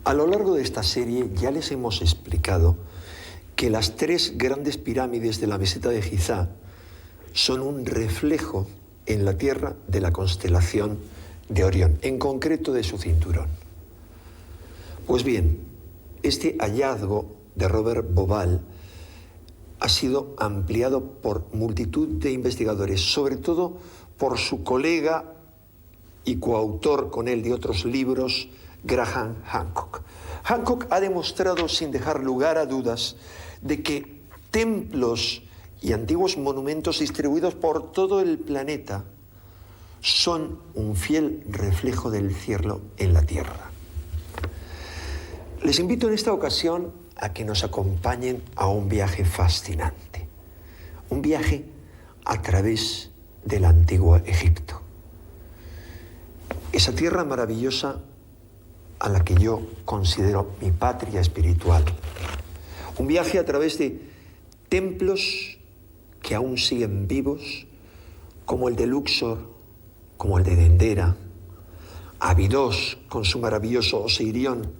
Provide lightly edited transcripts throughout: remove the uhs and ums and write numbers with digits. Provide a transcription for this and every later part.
A lo largo de esta serie ya les hemos explicado que las 3 grandes pirámides de la meseta de Gizá son un reflejo en la Tierra de la constelación de Orión, en concreto de su cinturón. Pues bien, este hallazgo de Robert Bauval ha sido ampliado por multitud de investigadores, sobre todo por su colega y coautor con él de otros libros, Graham Hancock. Hancock ha demostrado, sin dejar lugar a dudas, de que templos y antiguos monumentos distribuidos por todo el planeta son un fiel reflejo del cielo en la tierra. Les invito en esta ocasión a que nos acompañen a un viaje fascinante, un viaje a través del antiguo Egipto. Esa tierra maravillosa a la que yo considero mi patria espiritual. Un viaje a través de templos que aún siguen vivos, como el de Luxor, como el de Dendera, Abidos con su maravilloso Osirión,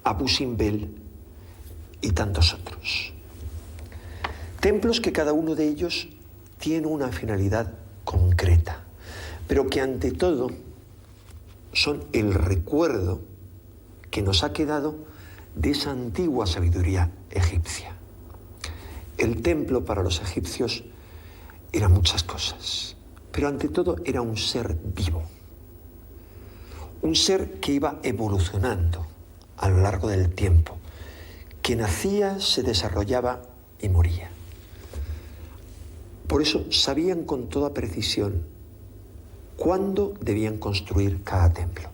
Abu Simbel y tantos otros. Templos que cada uno de ellos tiene una finalidad concreta, pero que ante todo son el recuerdo que nos ha quedado de esa antigua sabiduría egipcia. El templo para los egipcios era muchas cosas, pero ante todo era un ser vivo, un ser que iba evolucionando a lo largo del tiempo, que nacía, se desarrollaba y moría. Por eso sabían con toda precisión cuándo debían construir cada templo.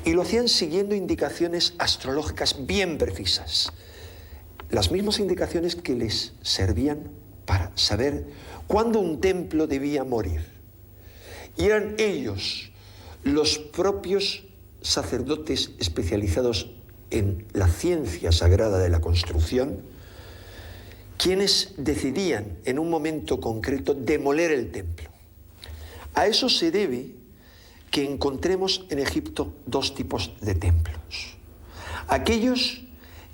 Y lo hacían siguiendo indicaciones astrológicas bien precisas. Las mismas indicaciones que les servían para saber cuándo un templo debía morir. Y eran ellos, los propios sacerdotes especializados en la ciencia sagrada de la construcción, quienes decidían en un momento concreto demoler el templo. A eso se debe que encontremos en Egipto 2 tipos de templos. Aquellos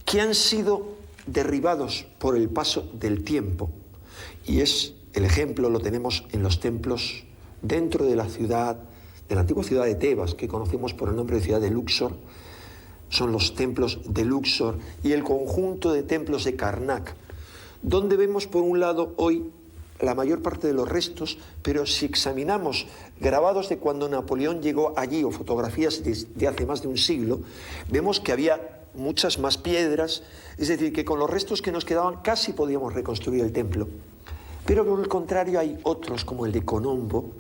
que han sido derribados por el paso del tiempo, y el ejemplo lo tenemos en los templos dentro de la ciudad, de la antigua ciudad de Tebas, que conocemos por el nombre de ciudad de Luxor. Son los templos de Luxor y el conjunto de templos de Karnak, donde vemos por un lado hoy la mayor parte de los restos, pero si examinamos grabados de cuando Napoleón llegó allí o fotografías de hace más de un siglo, vemos que había muchas más piedras, es decir, que con los restos que nos quedaban casi podíamos reconstruir el templo. Pero por el contrario hay otros, como el de Colombo,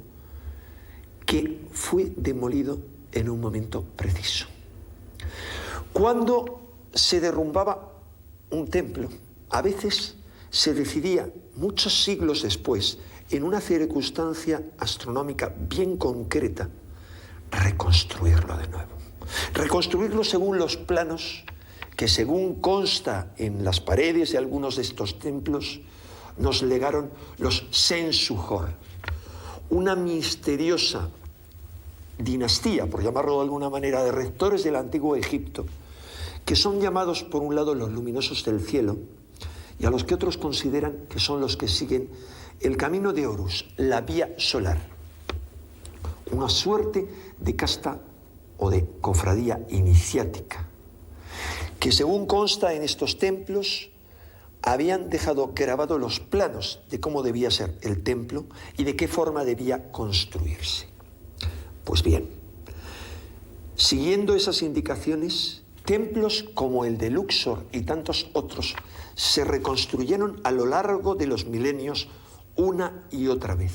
que fue demolido en un momento preciso. Cuando se derrumbaba un templo, a veces se decidía muchos siglos después, en una circunstancia astronómica bien concreta, reconstruirlo de nuevo. Reconstruirlo según los planos que, según consta en las paredes de algunos de estos templos, nos legaron los Sensuhor, una misteriosa dinastía, por llamarlo de alguna manera, de rectores del antiguo Egipto, que son llamados por un lado los luminosos del cielo, y a los que otros consideran que son los que siguen el camino de Horus, la vía solar, una suerte de casta o de cofradía iniciática, que según consta en estos templos, habían dejado grabados los planos de cómo debía ser el templo y de qué forma debía construirse. Pues bien, siguiendo esas indicaciones, templos como el de Luxor y tantos otros se reconstruyeron a lo largo de los milenios una y otra vez.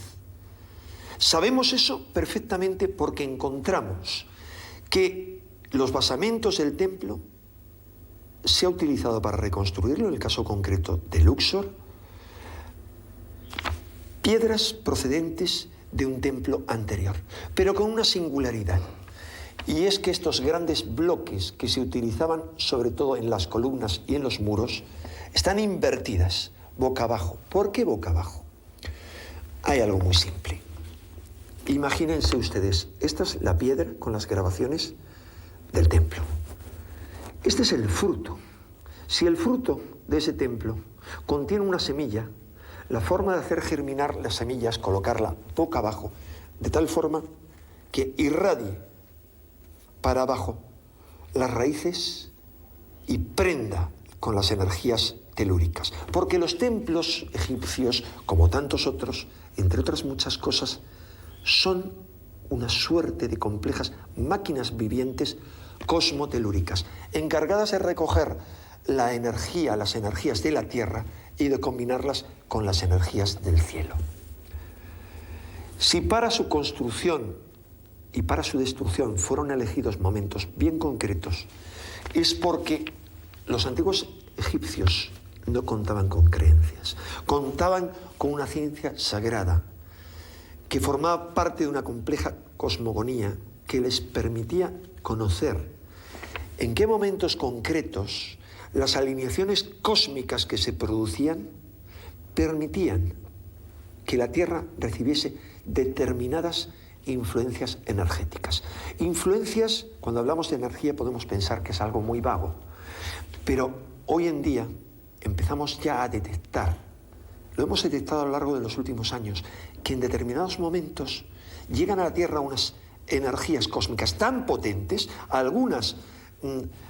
Sabemos eso perfectamente porque encontramos que los basamentos del templo se ha utilizado para reconstruirlo, en el caso concreto de Luxor, piedras procedentes de un templo anterior, pero con una singularidad. Y es que estos grandes bloques que se utilizaban sobre todo en las columnas y en los muros están invertidas, boca abajo. ¿Por qué boca abajo? Hay algo muy simple. Imagínense ustedes, esta es la piedra con las grabaciones del templo. Este es el fruto. Si el fruto de ese templo contiene una semilla, la forma de hacer germinar la semilla es colocarla boca abajo, de tal forma que irradie para abajo las raíces y prenda con las energías telúricas. Porque los templos egipcios, como tantos otros, entre otras muchas cosas, son una suerte de complejas máquinas vivientes cosmotelúricas, encargadas de recoger la energía, las energías de la tierra y de combinarlas con las energías del cielo. Si para su construcción y para su destrucción fueron elegidos momentos bien concretos, es porque los antiguos egipcios no contaban con creencias, contaban con una ciencia sagrada que formaba parte de una compleja cosmogonía que les permitía conocer en qué momentos concretos las alineaciones cósmicas que se producían permitían que la Tierra recibiese determinadas influencias energéticas. Influencias, cuando hablamos de energía podemos pensar que es algo muy vago, pero hoy en día empezamos ya a detectar, lo hemos detectado a lo largo de los últimos años, que en determinados momentos llegan a la Tierra unas energías cósmicas tan potentes, algunas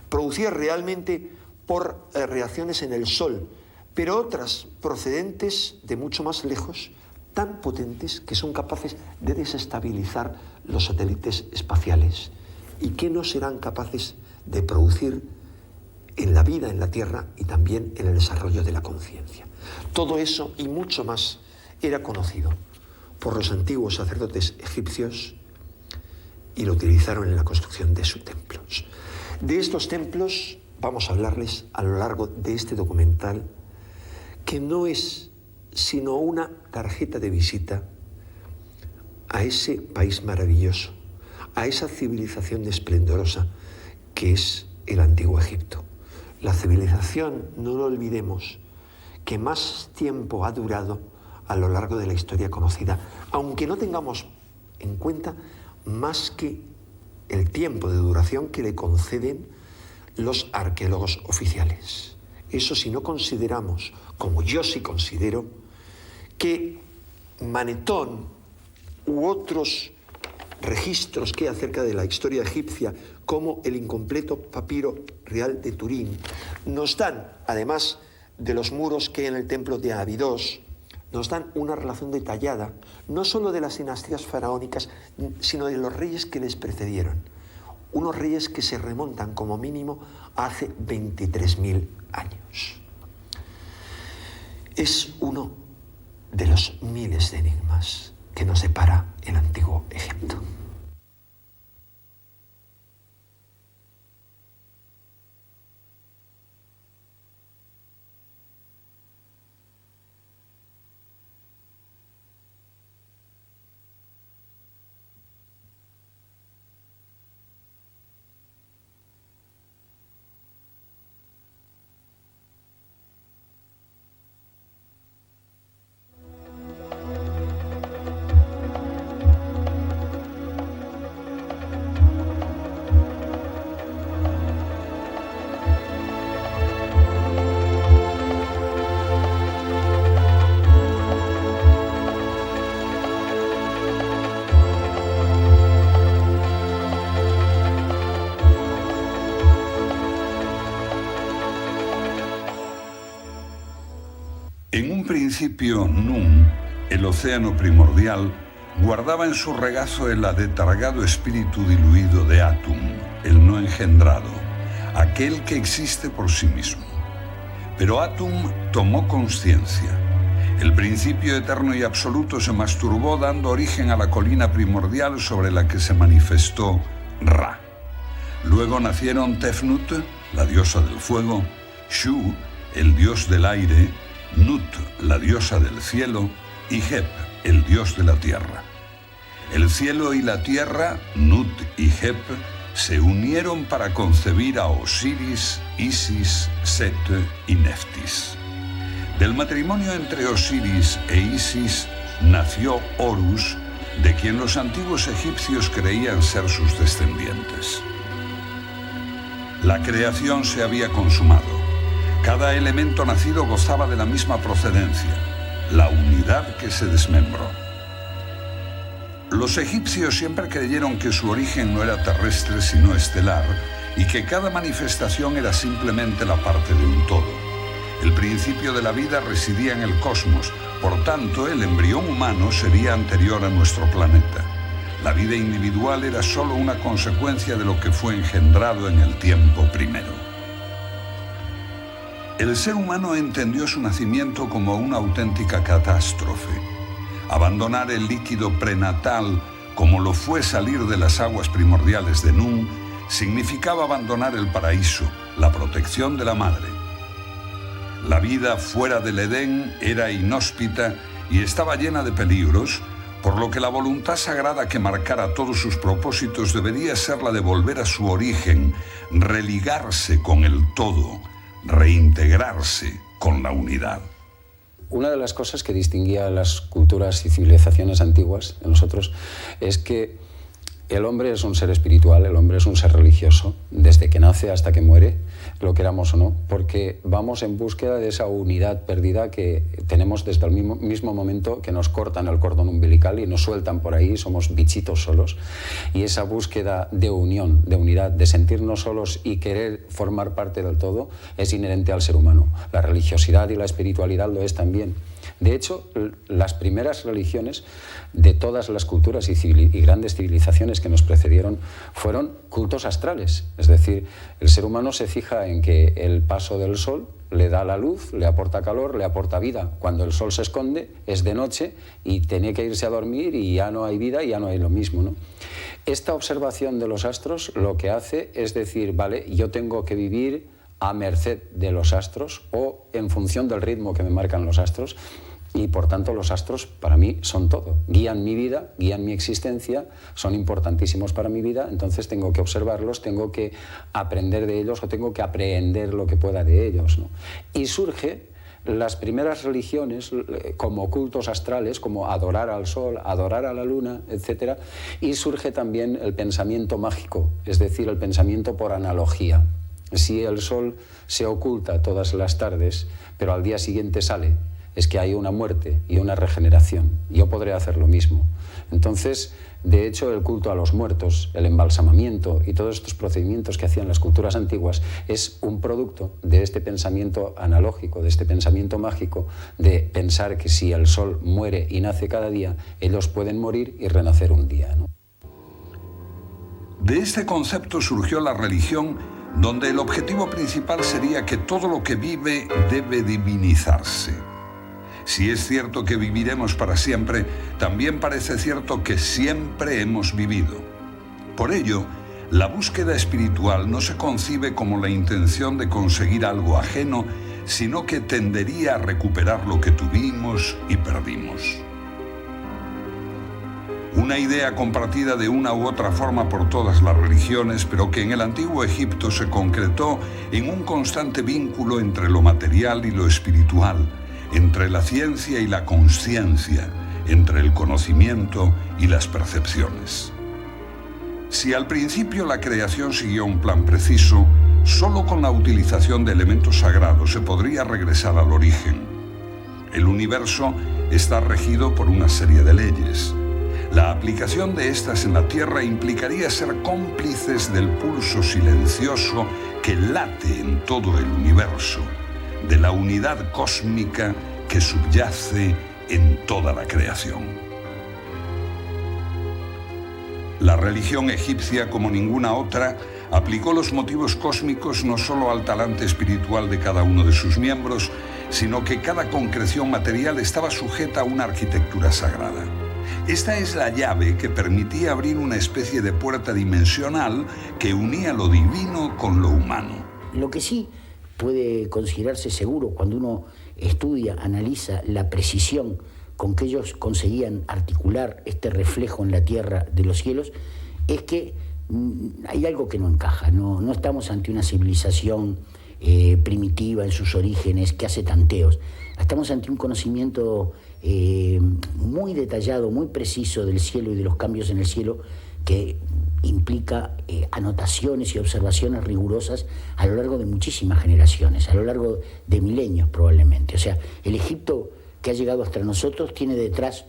producidas realmente por reacciones en el Sol, pero otras procedentes de mucho más lejos, tan potentes que son capaces de desestabilizar los satélites espaciales y que no serán capaces de producir en la vida en la Tierra y también en el desarrollo de la conciencia. Todo eso y mucho más era conocido por los antiguos sacerdotes egipcios y lo utilizaron en la construcción de sus templos. De estos templos vamos a hablarles a lo largo de este documental, que no es sino una tarjeta de visita a ese país maravilloso, a esa civilización esplendorosa que es el Antiguo Egipto. La civilización, no lo olvidemos, que más tiempo ha durado a lo largo de la historia conocida, aunque no tengamos en cuenta más que el tiempo de duración que le conceden los arqueólogos oficiales. Eso si no consideramos, como yo sí considero, que Manetón u otros registros que hay acerca de la historia egipcia, como el incompleto papiro real de Turín, nos dan, además de los muros que hay en el templo de Abidos, nos dan una relación detallada, no solo de las dinastías faraónicas, sino de los reyes que les precedieron. Unos reyes que se remontan como mínimo a hace 23.000 años. Es uno de los miles de enigmas que nos separa el Antiguo Egipto. En un principio, Nun, el océano primordial, guardaba en su regazo el adetargado espíritu diluido de Atum, el no engendrado, aquel que existe por sí mismo. Pero Atum tomó conciencia. El principio eterno y absoluto se masturbó dando origen a la colina primordial sobre la que se manifestó Ra. Luego nacieron Tefnut, la diosa del fuego, Shu, el dios del aire, Nut, la diosa del cielo, y Hep, el dios de la tierra. El cielo y la tierra, Nut y Hep, se unieron para concebir a Osiris, Isis, Set y Neftis. Del matrimonio entre Osiris e Isis nació Horus, de quien los antiguos egipcios creían ser sus descendientes. La creación se había consumado. Cada elemento nacido gozaba de la misma procedencia, la unidad que se desmembró. Los egipcios siempre creyeron que su origen no era terrestre sino estelar y que cada manifestación era simplemente la parte de un todo. El principio de la vida residía en el cosmos, por tanto el embrión humano sería anterior a nuestro planeta. La vida individual era solo una consecuencia de lo que fue engendrado en el tiempo primero. El ser humano entendió su nacimiento como una auténtica catástrofe. Abandonar el líquido prenatal, como lo fue salir de las aguas primordiales de Nun, significaba abandonar el paraíso, la protección de la madre. La vida fuera del Edén era inhóspita y estaba llena de peligros, por lo que la voluntad sagrada que marcara todos sus propósitos debería ser la de volver a su origen, religarse con el todo, reintegrarse con la unidad. Una de las cosas que distinguía a las culturas y civilizaciones antiguas de nosotros es que el hombre es un ser espiritual, el hombre es un ser religioso, desde que nace hasta que muere, lo queramos o no, porque vamos en búsqueda de esa unidad perdida que tenemos desde el mismo momento que nos cortan el cordón umbilical y nos sueltan por ahí, somos bichitos solos. Y esa búsqueda de unión, de unidad, de sentirnos solos y querer formar parte del todo, es inherente al ser humano. La religiosidad y la espiritualidad lo es también. De hecho, las primeras religiones de todas las culturas y grandes civilizaciones que nos precedieron fueron cultos astrales. Es decir, el ser humano se fija en que el paso del sol le da la luz, le aporta calor, le aporta vida. Cuando el sol se esconde es de noche y tiene que irse a dormir y ya no hay vida y ya no hay lo mismo, ¿no? Esta observación de los astros lo que hace es decir, vale, yo tengo que vivir a merced de los astros o en función del ritmo que me marcan los astros. Y por tanto los astros para mí son todo, guían mi vida, guían mi existencia, son importantísimos para mi vida, entonces tengo que observarlos, tengo que aprender de ellos o tengo que aprehender lo que pueda de ellos, ¿no? Y surge las primeras religiones como cultos astrales, como adorar al sol, adorar a la luna, etc. Y surge también el pensamiento mágico, es decir, el pensamiento por analogía. Si el sol se oculta todas las tardes, pero al día siguiente sale, es que hay una muerte y una regeneración. Yo podré hacer lo mismo. Entonces, de hecho, el culto a los muertos, el embalsamamiento y todos estos procedimientos que hacían las culturas antiguas es un producto de este pensamiento analógico, de este pensamiento mágico, de pensar que si el sol muere y nace cada día, ellos pueden morir y renacer un día, ¿no? De este concepto surgió la religión, donde el objetivo principal sería que todo lo que vive debe divinizarse. Si es cierto que viviremos para siempre, también parece cierto que siempre hemos vivido. Por ello, la búsqueda espiritual no se concibe como la intención de conseguir algo ajeno, sino que tendería a recuperar lo que tuvimos y perdimos. Una idea compartida de una u otra forma por todas las religiones, pero que en el antiguo Egipto se concretó en un constante vínculo entre lo material y lo espiritual, entre la ciencia y la consciencia, entre el conocimiento y las percepciones. Si al principio la creación siguió un plan preciso, solo con la utilización de elementos sagrados se podría regresar al origen. El universo está regido por una serie de leyes. La aplicación de estas en la Tierra implicaría ser cómplices del pulso silencioso que late en todo el universo, de la unidad cósmica que subyace en toda la creación. La religión egipcia, como ninguna otra, aplicó los motivos cósmicos no solo al talante espiritual de cada uno de sus miembros, sino que cada concreción material estaba sujeta a una arquitectura sagrada. Esta es la llave que permitía abrir una especie de puerta dimensional que unía lo divino con lo humano. Lo que sí puede considerarse seguro cuando uno estudia, analiza la precisión con que ellos conseguían articular este reflejo en la tierra de los cielos, es que hay algo que no encaja. No estamos ante una civilización primitiva en sus orígenes que hace tanteos. Estamos ante un conocimiento muy detallado, muy preciso del cielo y de los cambios en el cielo, que implica anotaciones y observaciones rigurosas a lo largo de muchísimas generaciones, a lo largo de milenios probablemente. O sea, el Egipto que ha llegado hasta nosotros tiene detrás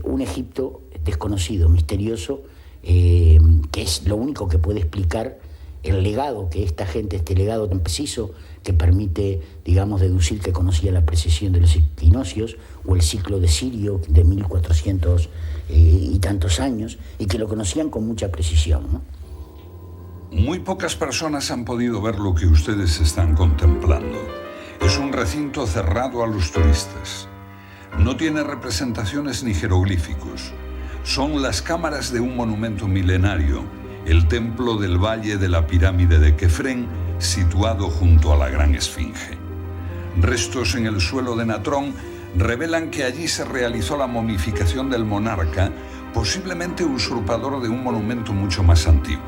un Egipto desconocido, misterioso, que es lo único que puede explicar el legado que esta gente, este legado tan preciso que permite, digamos, deducir que conocía la precesión de los equinoccios o el ciclo de Sirio de 1400 y tantos años, y que lo conocían con mucha precisión, ¿no? Muy pocas personas han podido ver lo que ustedes están contemplando. Es un recinto cerrado a los turistas. No tiene representaciones ni jeroglíficos. Son las cámaras de un monumento milenario, el templo del Valle de la Pirámide de Kefren, situado junto a la Gran Esfinge. Restos en el suelo de Natrón revelan que allí se realizó la momificación del monarca, posiblemente usurpador de un monumento mucho más antiguo.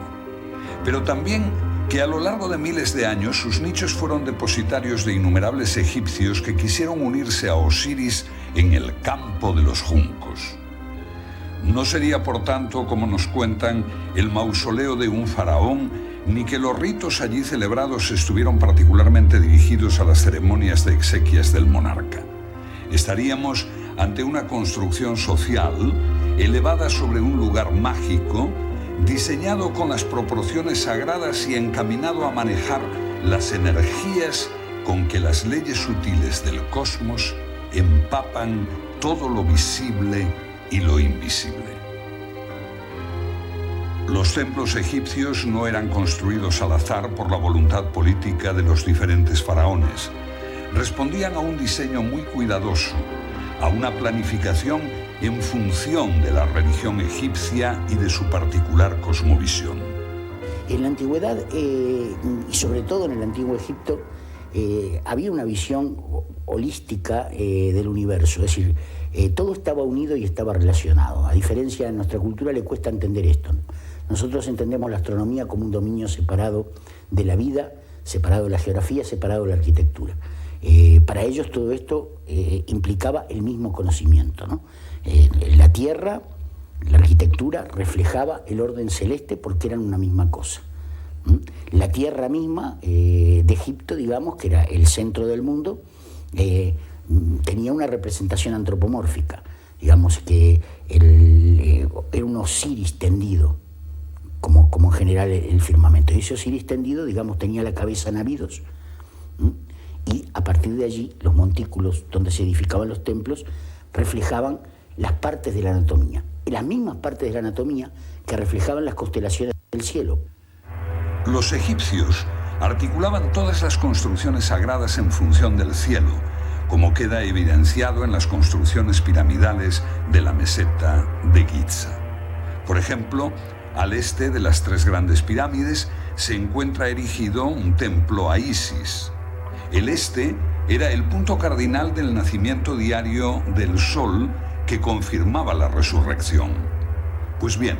Pero también que a lo largo de miles de años sus nichos fueron depositarios de innumerables egipcios que quisieron unirse a Osiris en el campo de los juncos. No sería, por tanto, como nos cuentan, el mausoleo de un faraón, ni que los ritos allí celebrados estuvieron particularmente dirigidos a las ceremonias de exequias del monarca. Estaríamos ante una construcción social elevada sobre un lugar mágico, diseñado con las proporciones sagradas y encaminado a manejar las energías con que las leyes sutiles del cosmos empapan todo lo visible y lo invisible. Los templos egipcios no eran construidos al azar por la voluntad política de los diferentes faraones. Respondían a un diseño muy cuidadoso, a una planificación en función de la religión egipcia y de su particular cosmovisión. En la antigüedad, y sobre todo en el antiguo Egipto, había una visión holística del universo, es decir, todo estaba unido y estaba relacionado. A diferencia, en nuestra cultura le cuesta entender esto, ¿no? Nosotros entendemos la astronomía como un dominio separado de la vida, separado de la geografía, separado de la arquitectura. Para ellos todo esto implicaba el mismo conocimiento, ¿no? La Tierra, la arquitectura, reflejaba el orden celeste porque eran una misma cosa. La Tierra misma de Egipto, digamos, que era el centro del mundo, tenía una representación antropomórfica, digamos que era un Osiris tendido, como en general el firmamento. Y ese Osiris tendido, digamos, tenía la cabeza en Abidos, y a partir de allí los montículos donde se edificaban los templos reflejaban las partes de la anatomía, las mismas partes de la anatomía que reflejaban las constelaciones del cielo. Los egipcios articulaban todas las construcciones sagradas en función del cielo, como queda evidenciado en las construcciones piramidales de la meseta de Giza. Por ejemplo, al este de las tres grandes pirámides se encuentra erigido un templo a Isis. El este era el punto cardinal del nacimiento diario del sol que confirmaba la resurrección. Pues bien,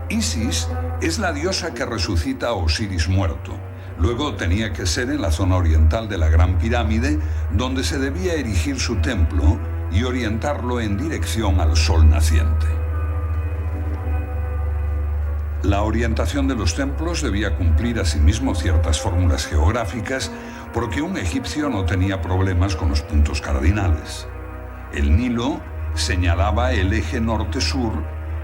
Isis es la diosa que resucita a Osiris muerto. Luego tenía que ser en la zona oriental de la Gran Pirámide, donde se debía erigir su templo y orientarlo en dirección al sol naciente. La orientación de los templos debía cumplir asimismo ciertas fórmulas geográficas, porque un egipcio no tenía problemas con los puntos cardinales. El Nilo señalaba el eje norte-sur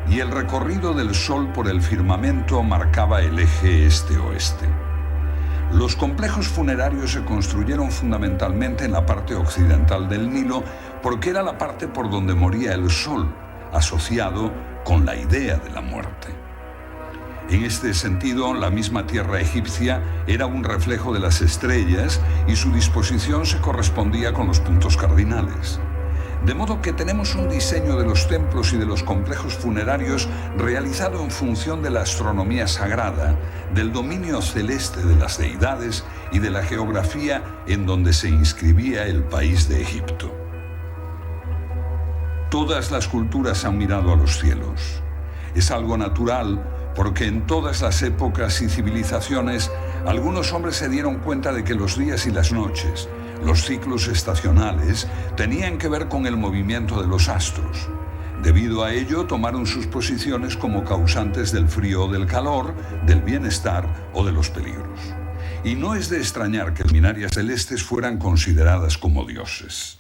y el recorrido del sol por el firmamento marcaba el eje este-oeste. Los complejos funerarios se construyeron fundamentalmente en la parte occidental del Nilo porque era la parte por donde moría el sol, asociado con la idea de la muerte. En este sentido, la misma tierra egipcia era un reflejo de las estrellas y su disposición se correspondía con los puntos cardinales. De modo que tenemos un diseño de los templos y de los complejos funerarios realizado en función de la astronomía sagrada, del dominio celeste de las deidades y de la geografía en donde se inscribía el país de Egipto. Todas las culturas han mirado a los cielos. Es algo natural porque en todas las épocas y civilizaciones algunos hombres se dieron cuenta de que los días y las noches, los ciclos estacionales, tenían que ver con el movimiento de los astros. Debido a ello, tomaron sus posiciones como causantes del frío o del calor, del bienestar o de los peligros. Y no es de extrañar que las luminarias celestes fueran consideradas como dioses.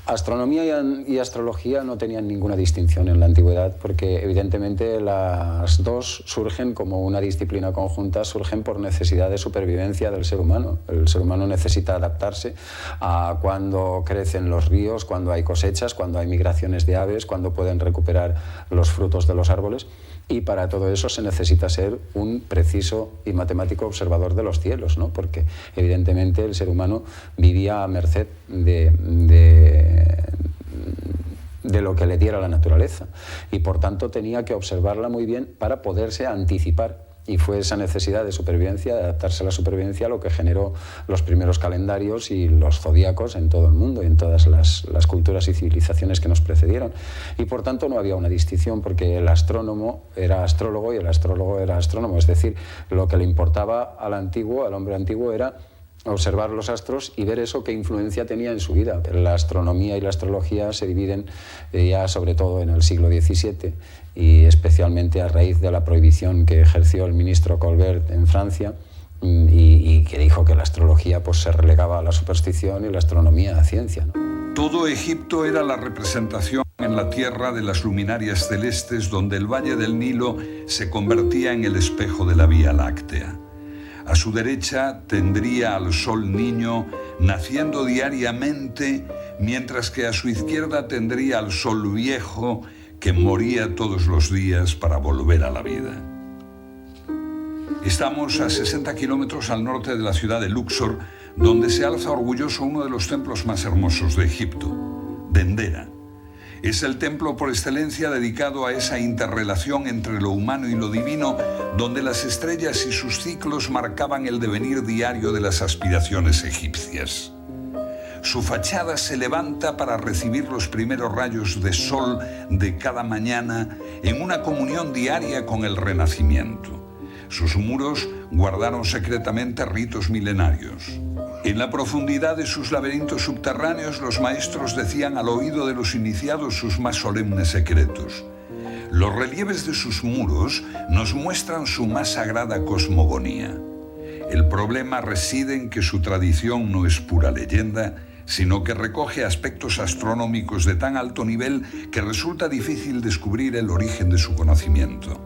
Astronomía y astrología no tenían ninguna distinción en la antigüedad, porque evidentemente las dos surgen como una disciplina conjunta, surgen por necesidad de supervivencia del ser humano. El ser humano necesita adaptarse a cuando crecen los ríos, cuando hay cosechas, cuando hay migraciones de aves, cuando pueden recuperar los frutos de los árboles. Y para todo eso se necesita ser un preciso y matemático observador de los cielos, ¿no? Porque evidentemente el ser humano vivía a merced de lo que le diera la naturaleza, y por tanto tenía que observarla muy bien para poderse anticipar. Y fue esa necesidad de supervivencia, de adaptarse a la supervivencia, lo que generó los primeros calendarios y los zodíacos en todo el mundo y en todas las culturas y civilizaciones que nos precedieron. Y por tanto no había una distinción, porque el astrónomo era astrólogo y el astrólogo era astrónomo. Es decir, lo que le importaba al hombre antiguo, era observar los astros y ver eso qué influencia tenía en su vida. La astronomía y la astrología se dividen ya sobre todo en el siglo XVII, y especialmente a raíz de la prohibición que ejerció el ministro Colbert en Francia, y que dijo que la astrología pues se relegaba a la superstición y la astronomía a ciencia, ¿no? Todo Egipto era la representación en la tierra de las luminarias celestes, donde el valle del Nilo se convertía en el espejo de la Vía Láctea. A su derecha tendría al Sol Niño naciendo diariamente, mientras que a su izquierda tendría al Sol Viejo, que moría todos los días para volver a la vida. Estamos a 60 kilómetros al norte de la ciudad de Luxor, donde se alza orgulloso uno de los templos más hermosos de Egipto, Dendera. Es el templo por excelencia dedicado a esa interrelación entre lo humano y lo divino, donde las estrellas y sus ciclos marcaban el devenir diario de las aspiraciones egipcias. Su fachada se levanta para recibir los primeros rayos de sol de cada mañana en una comunión diaria con el Renacimiento. Sus muros guardaron secretamente ritos milenarios. En la profundidad de sus laberintos subterráneos, los maestros decían al oído de los iniciados sus más solemnes secretos. Los relieves de sus muros nos muestran su más sagrada cosmogonía. El problema reside en que su tradición no es pura leyenda, sino que recoge aspectos astronómicos de tan alto nivel que resulta difícil descubrir el origen de su conocimiento.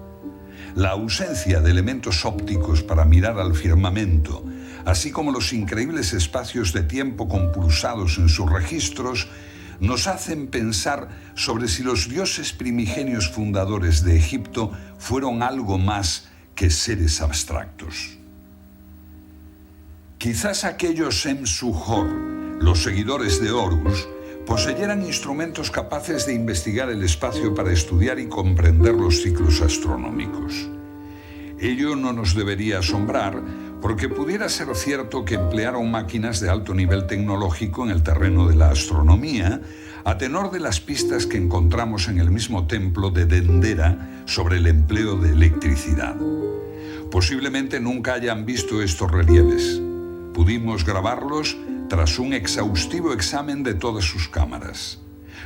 La ausencia de elementos ópticos para mirar al firmamento, así como los increíbles espacios de tiempo compulsados en sus registros, nos hacen pensar sobre si los dioses primigenios fundadores de Egipto fueron algo más que seres abstractos. Quizás aquellos Em-Suhor, los seguidores de Horus, poseyeran instrumentos capaces de investigar el espacio para estudiar y comprender los ciclos astronómicos. Ello no nos debería asombrar, porque pudiera ser cierto que emplearon máquinas de alto nivel tecnológico en el terreno de la astronomía, a tenor de las pistas que encontramos en el mismo templo de Dendera sobre el empleo de electricidad. Posiblemente nunca hayan visto estos relieves. Pudimos grabarlos tras un exhaustivo examen de todas sus cámaras.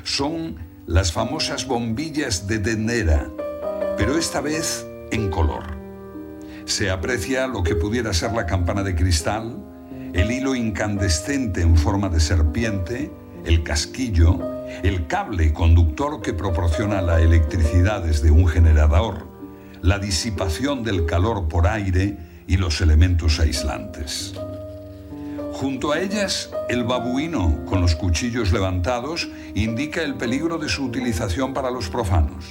Son las famosas bombillas de Dendera, pero esta vez en color. Se aprecia lo que pudiera ser la campana de cristal, el hilo incandescente en forma de serpiente, el casquillo, el cable conductor que proporciona la electricidad desde un generador, la disipación del calor por aire y los elementos aislantes. Junto a ellas, el babuino, con los cuchillos levantados, indica el peligro de su utilización para los profanos.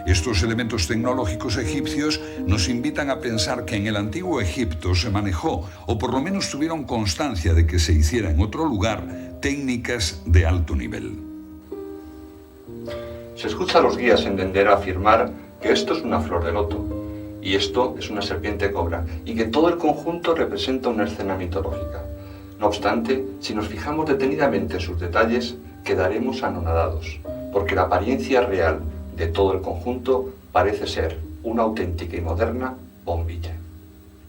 Estos elementos tecnológicos egipcios nos invitan a pensar que en el antiguo Egipto se manejó, o por lo menos tuvieron constancia de que se hiciera en otro lugar, técnicas de alto nivel. Se escucha a los guías en Dendera afirmar que esto es una flor de loto, y esto es una serpiente cobra, y que todo el conjunto representa una escena mitológica. No obstante, si nos fijamos detenidamente en sus detalles, quedaremos anonadados, porque la apariencia real de todo el conjunto parece ser una auténtica y moderna bombilla.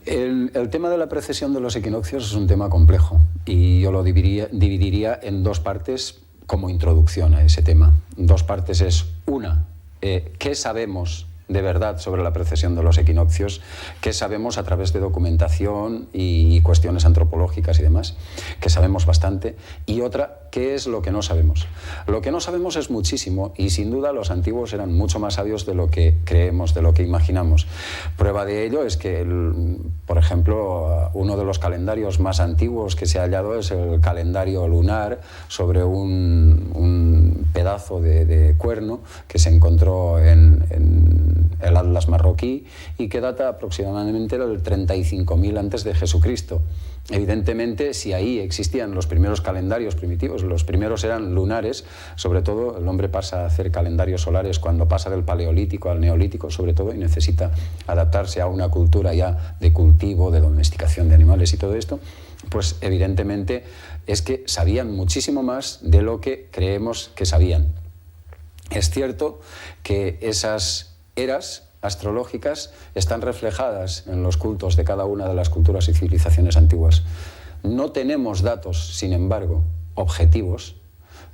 El tema de la precesión de los equinoccios es un tema complejo, y yo lo dividiría en dos partes como introducción a ese tema. Dos partes es, una, ¿qué sabemos de verdad sobre la precesión de los equinoccios? ¿Qué sabemos a través de documentación y cuestiones antropológicas y demás? Que sabemos bastante. Y otra, ¿qué es lo que no sabemos? Lo que no sabemos es muchísimo y sin duda los antiguos eran mucho más sabios de lo que creemos, de lo que imaginamos. Prueba de ello es que, por ejemplo, uno de los calendarios más antiguos que se ha hallado es el calendario lunar sobre un pedazo de cuerno que se encontró en el Atlas marroquí y que data aproximadamente del 35.000 antes de Jesucristo. Evidentemente, si ahí existían los primeros calendarios primitivos, los primeros eran lunares, sobre todo el hombre pasa a hacer calendarios solares cuando pasa del paleolítico al neolítico, sobre todo, y necesita adaptarse a una cultura ya de cultivo, de domesticación de animales y todo esto, pues evidentemente es que sabían muchísimo más de lo que creemos que sabían. Es cierto que esas eras astrológicas están reflejadas en los cultos de cada una de las culturas y civilizaciones antiguas. No tenemos datos, sin embargo, objetivos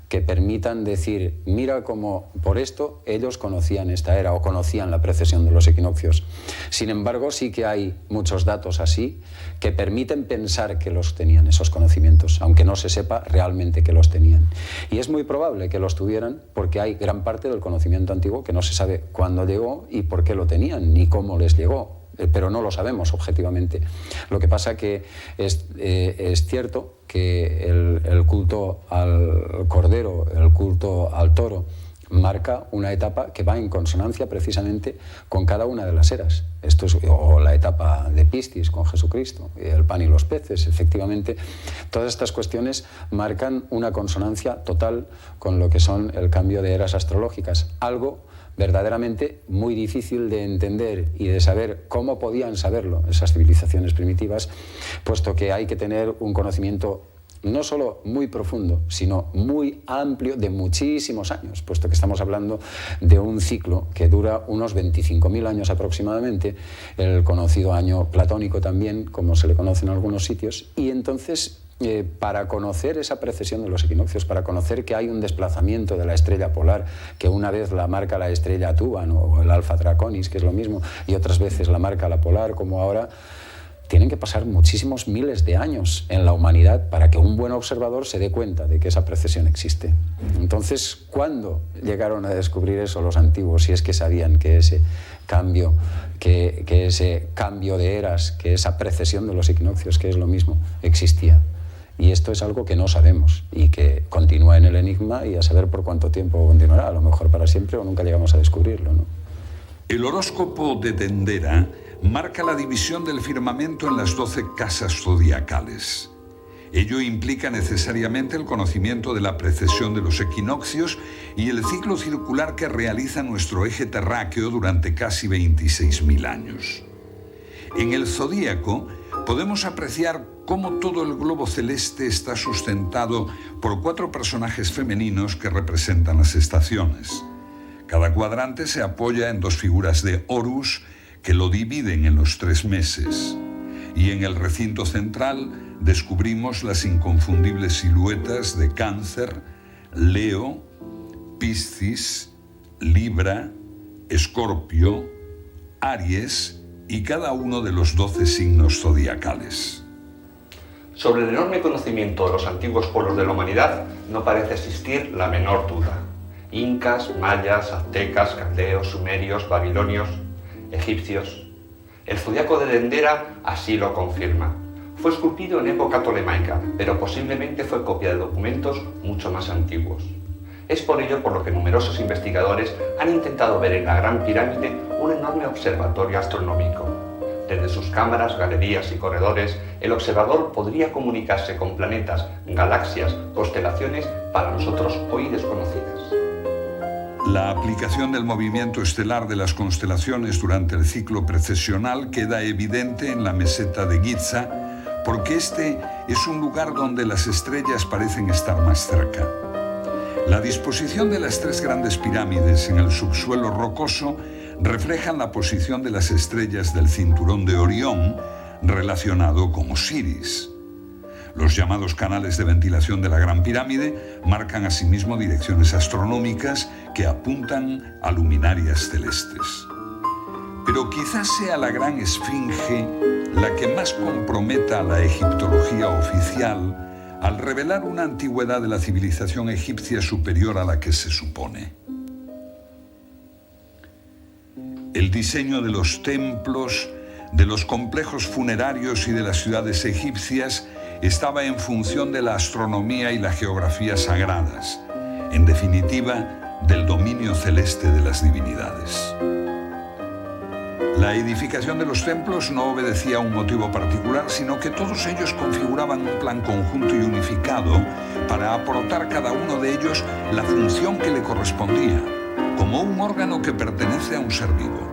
que permitan decir, mira cómo por esto ellos conocían esta era o conocían la precesión de los equinoccios. Sin embargo, sí que hay muchos datos así que permiten pensar que los tenían, esos conocimientos, aunque no se sepa realmente que los tenían. Y es muy probable que los tuvieran porque hay gran parte del conocimiento antiguo que no se sabe cuándo llegó y por qué lo tenían, ni cómo les llegó. Pero no lo sabemos objetivamente. Lo que pasa que es cierto que el culto al cordero, el culto al toro, marca una etapa que va en consonancia precisamente con cada una de las eras. Esto es, o la etapa de Piscis con Jesucristo, el pan y los peces, efectivamente. Todas estas cuestiones marcan una consonancia total con lo que son el cambio de eras astrológicas. Algo verdaderamente muy difícil de entender y de saber cómo podían saberlo esas civilizaciones primitivas, puesto que hay que tener un conocimiento no solo muy profundo, sino muy amplio de muchísimos años, puesto que estamos hablando de un ciclo que dura unos 25.000 años aproximadamente, el conocido año platónico también, como se le conoce en algunos sitios, y entonces para conocer esa precesión de los equinoccios, para conocer que hay un desplazamiento de la estrella polar, que una vez la marca la estrella Tuban o el Alfa Draconis, que es lo mismo, y otras veces la marca la polar, como ahora, tienen que pasar muchísimos miles de años en la humanidad para que un buen observador se dé cuenta de que esa precesión existe. Entonces, ¿cuándo llegaron a descubrir eso los antiguos? Si es que sabían que ese cambio, que ese cambio de eras, que esa precesión de los equinoccios, que es lo mismo, existía. Y esto es algo que no sabemos y que continúa en el enigma y a saber por cuánto tiempo continuará, a lo mejor para siempre o nunca llegamos a descubrirlo, ¿no? El horóscopo de Dendera marca la división del firmamento en las 12 casas zodiacales. Ello implica necesariamente el conocimiento de la precesión de los equinoccios y el ciclo circular que realiza nuestro eje terráqueo durante casi 26.000 años. En el zodíaco podemos apreciar cómo todo el globo celeste está sustentado por 4 personajes femeninos que representan las estaciones. Cada cuadrante se apoya en 2 figuras de Horus que lo dividen en los 3 meses. Y en el recinto central descubrimos las inconfundibles siluetas de Cáncer, Leo, Piscis, Libra, Escorpio, Aries y cada uno de los 12 signos zodiacales. Sobre el enorme conocimiento de los antiguos pueblos de la humanidad no parece existir la menor duda. Incas, mayas, aztecas, caldeos, sumerios, babilonios, egipcios. El zodiaco de Dendera así lo confirma. Fue esculpido en época tolemaica, pero posiblemente fue copia de documentos mucho más antiguos. Es por ello por lo que numerosos investigadores han intentado ver en la Gran Pirámide un enorme observatorio astronómico. Desde sus cámaras, galerías y corredores, el observador podría comunicarse con planetas, galaxias, constelaciones para nosotros hoy desconocidas. La aplicación del movimiento estelar de las constelaciones durante el ciclo precesional queda evidente en la meseta de Giza, porque este es un lugar donde las estrellas parecen estar más cerca. La disposición de las 3 grandes pirámides en el subsuelo rocoso reflejan la posición de las estrellas del cinturón de Orión relacionado con Osiris. Los llamados canales de ventilación de la Gran Pirámide marcan asimismo direcciones astronómicas que apuntan a luminarias celestes. Pero quizás sea la Gran Esfinge la que más comprometa a la egiptología oficial al revelar una antigüedad de la civilización egipcia superior a la que se supone. El diseño de los templos, de los complejos funerarios y de las ciudades egipcias estaba en función de la astronomía y la geografía sagradas, en definitiva, del dominio celeste de las divinidades. La edificación de los templos no obedecía a un motivo particular, sino que todos ellos configuraban un plan conjunto y unificado para aportar cada uno de ellos la función que le correspondía, como un órgano que pertenece a un ser vivo.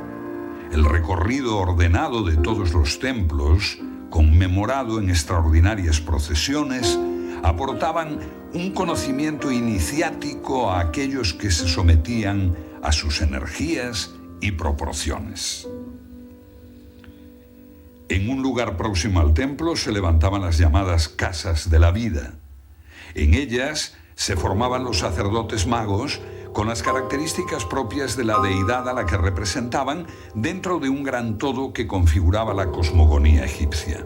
El recorrido ordenado de todos los templos, conmemorado en extraordinarias procesiones, aportaban un conocimiento iniciático a aquellos que se sometían a sus energías y proporciones. En un lugar próximo al templo se levantaban las llamadas casas de la vida. En ellas se formaban los sacerdotes magos con las características propias de la deidad a la que representaban dentro de un gran todo que configuraba la cosmogonía egipcia.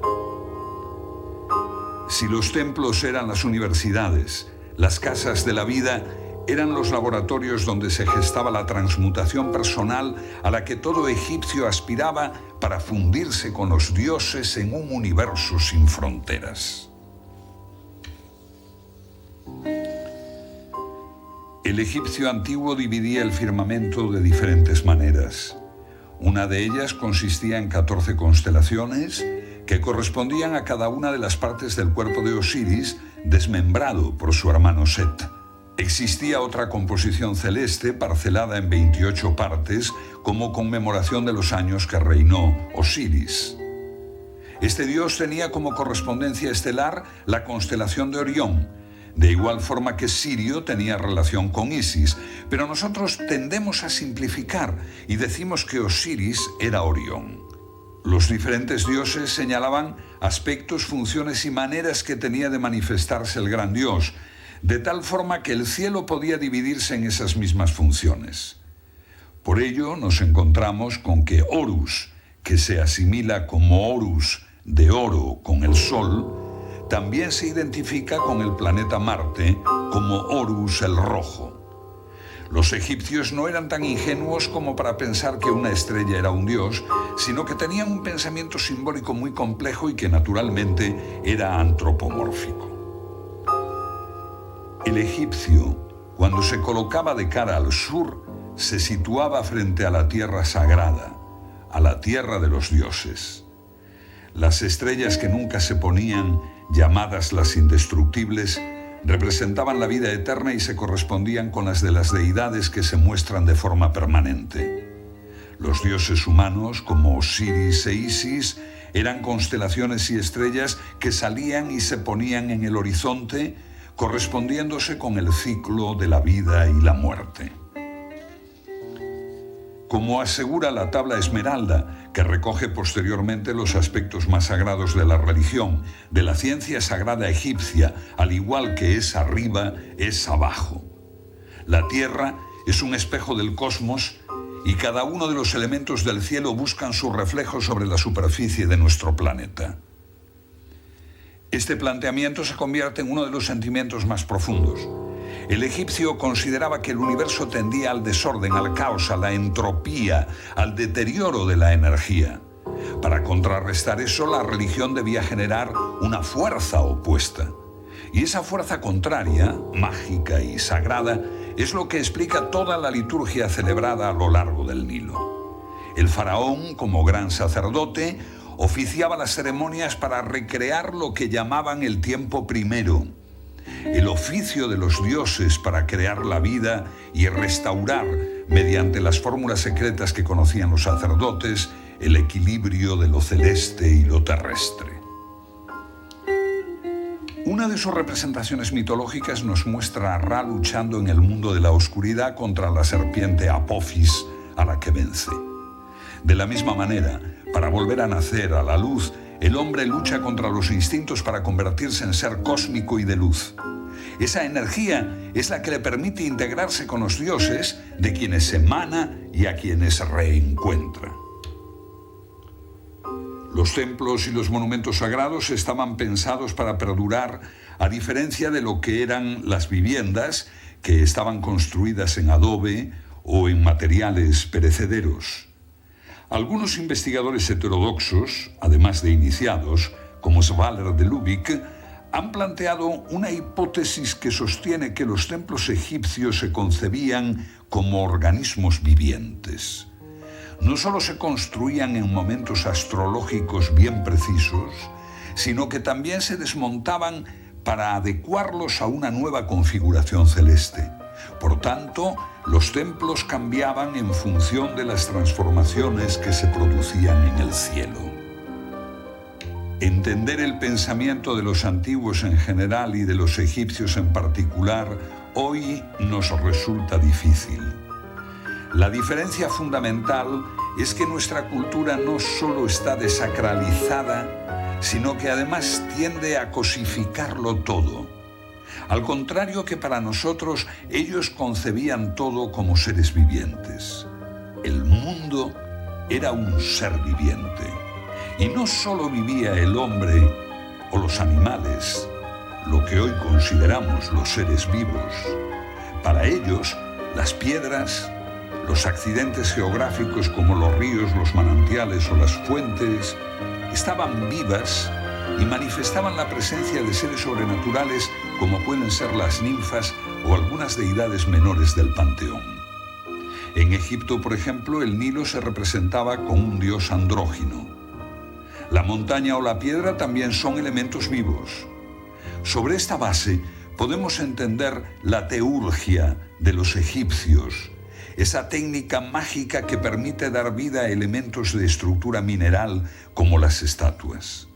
Si los templos eran las universidades, las casas de la vida eran los laboratorios donde se gestaba la transmutación personal a la que todo egipcio aspiraba para fundirse con los dioses en un universo sin fronteras. El egipcio antiguo dividía el firmamento de diferentes maneras. Una de ellas consistía en 14 constelaciones que correspondían a cada una de las partes del cuerpo de Osiris, desmembrado por su hermano Set. Existía otra composición celeste parcelada en 28 partes como conmemoración de los años que reinó Osiris. Este dios tenía como correspondencia estelar la constelación de Orión, de igual forma que Sirio tenía relación con Isis, pero nosotros tendemos a simplificar y decimos que Osiris era Orión. Los diferentes dioses señalaban aspectos, funciones y maneras que tenía de manifestarse el gran dios, de tal forma que el cielo podía dividirse en esas mismas funciones. Por ello nos encontramos con que Horus, que se asimila como Horus de oro con el Sol, también se identifica con el planeta Marte como Horus el Rojo. Los egipcios no eran tan ingenuos como para pensar que una estrella era un dios, sino que tenían un pensamiento simbólico muy complejo y que naturalmente era antropomórfico. El egipcio, cuando se colocaba de cara al sur, se situaba frente a la tierra sagrada, a la tierra de los dioses. Las estrellas que nunca se ponían, llamadas las indestructibles, representaban la vida eterna y se correspondían con las de las deidades que se muestran de forma permanente. Los dioses humanos, como Osiris e Isis, eran constelaciones y estrellas que salían y se ponían en el horizonte, correspondiéndose con el ciclo de la vida y la muerte. Como asegura la tabla Esmeralda, que recoge posteriormente los aspectos más sagrados de la religión, de la ciencia sagrada egipcia, al igual que es arriba, es abajo. La Tierra es un espejo del cosmos y cada uno de los elementos del cielo buscan su reflejo sobre la superficie de nuestro planeta. Este planteamiento se convierte en uno de los sentimientos más profundos. El egipcio consideraba que el universo tendía al desorden, al caos, a la entropía, al deterioro de la energía. Para contrarrestar eso, la religión debía generar una fuerza opuesta. Y esa fuerza contraria, mágica y sagrada, es lo que explica toda la liturgia celebrada a lo largo del Nilo. El faraón, como gran sacerdote, oficiaba las ceremonias para recrear lo que llamaban el tiempo primero, el oficio de los dioses para crear la vida y restaurar, mediante las fórmulas secretas que conocían los sacerdotes, el equilibrio de lo celeste y lo terrestre. Una de sus representaciones mitológicas nos muestra a Ra luchando en el mundo de la oscuridad contra la serpiente Apophis, a la que vence. De la misma manera, para volver a nacer a la luz, el hombre lucha contra los instintos para convertirse en ser cósmico y de luz. Esa energía es la que le permite integrarse con los dioses, de quienes se emana y a quienes reencuentra. Los templos y los monumentos sagrados estaban pensados para perdurar, a diferencia de lo que eran las viviendas, que estaban construidas en adobe o en materiales perecederos. Algunos investigadores heterodoxos, además de iniciados, como Svaler de Lubick, han planteado una hipótesis que sostiene que los templos egipcios se concebían como organismos vivientes. No solo se construían en momentos astrológicos bien precisos, sino que también se desmontaban para adecuarlos a una nueva configuración celeste. Por tanto, los templos cambiaban en función de las transformaciones que se producían en el cielo. Entender el pensamiento de los antiguos en general y de los egipcios en particular hoy nos resulta difícil. La diferencia fundamental es que nuestra cultura no solo está desacralizada, sino que además tiende a cosificarlo todo. Al contrario que para nosotros, ellos concebían todo como seres vivientes. El mundo era un ser viviente. Y no solo vivía el hombre o los animales, lo que hoy consideramos los seres vivos. Para ellos, las piedras, los accidentes geográficos como los ríos, los manantiales o las fuentes, estaban vivas y manifestaban la presencia de seres sobrenaturales como pueden ser las ninfas o algunas deidades menores del panteón. En Egipto, por ejemplo, el Nilo se representaba con un dios andrógino. La montaña o la piedra también son elementos vivos. Sobre esta base podemos entender la teurgia de los egipcios, esa técnica mágica que permite dar vida a elementos de estructura mineral como las estatuas.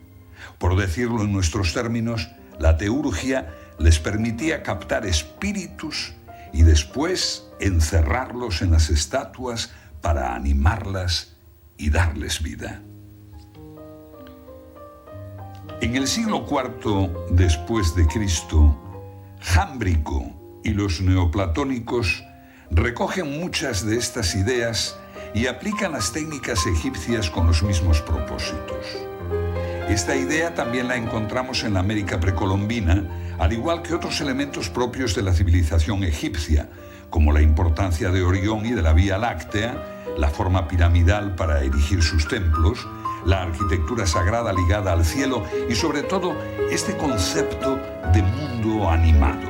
Por decirlo en nuestros términos, la teurgia les permitía captar espíritus y después encerrarlos en las estatuas para animarlas y darles vida. En el siglo IV después de Cristo, Jámbrico y los neoplatónicos recogen muchas de estas ideas y aplican las técnicas egipcias con los mismos propósitos. Esta idea también la encontramos en la América precolombina, al igual que otros elementos propios de la civilización egipcia, como la importancia de Orión y de la Vía Láctea, la forma piramidal para erigir sus templos, la arquitectura sagrada ligada al cielo y sobre todo este concepto de mundo animado.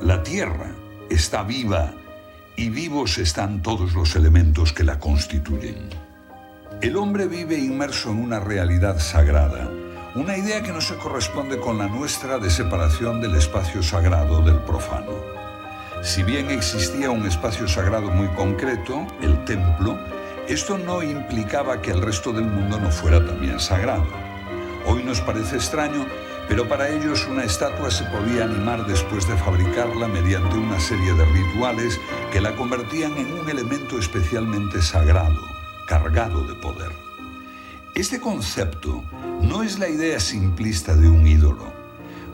La tierra está viva y vivos están todos los elementos que la constituyen. El hombre vive inmerso en una realidad sagrada, una idea que no se corresponde con la nuestra de separación del espacio sagrado del profano. Si bien existía un espacio sagrado muy concreto, el templo, esto no implicaba que el resto del mundo no fuera también sagrado. Hoy nos parece extraño, pero para ellos una estatua se podía animar después de fabricarla mediante una serie de rituales que la convertían en un elemento especialmente sagrado, cargado de poder. Este concepto no es la idea simplista de un ídolo.